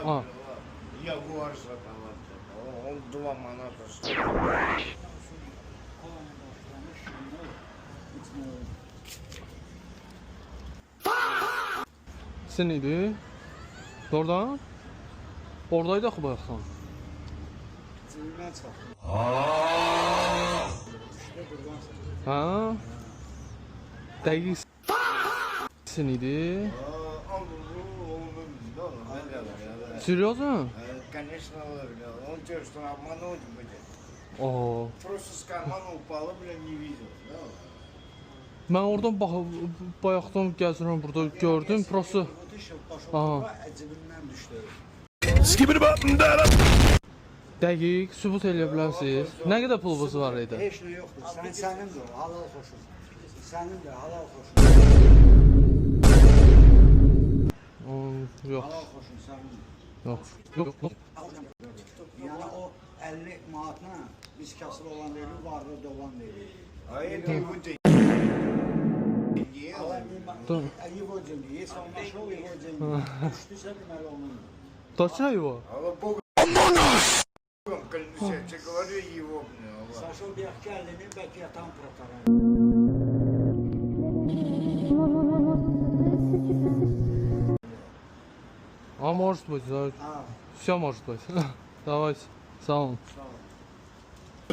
А. Ягуар саталар. Он 2 manata. Sen idi? Oradan? Oradaydı axı bayaqdan. Cibimdən çıxar. İşte buradan çıxar. Ha? Dəqiq sen idi? Серьезно? Конечно, он тебе что обмануть будет. Aa. Просто с кармана упало, блин, не видел. Mən oradan bayaqdan gəzirəm burada gördüm. Prosta Aha. Cibimdən düşdü. dəqiq sübut eləyə bilərsiniz. Nə qədər pulunuz var idi? Heç nə yoxdur. Sənindir o, halal xoşun. Sənindir, halal xoşun. Yox. Halal xoşun sənindir. Yox. Yox. Yəni o 50 manatla biz kasılı olan veririk, varlı dolan veririk. А это его деньги. Tamam. Его деньги. Если он нашел его деньги, düştüysə deməli onun. Точно его? Алло, Богу. Клянусь, я тебе говорю, его. Сашо bir gəldini bəlkə yatan protara. А может быть, да. Ha, Все может быть. Давайте. Sağ olun. sağ ol.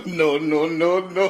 No, no, no, no.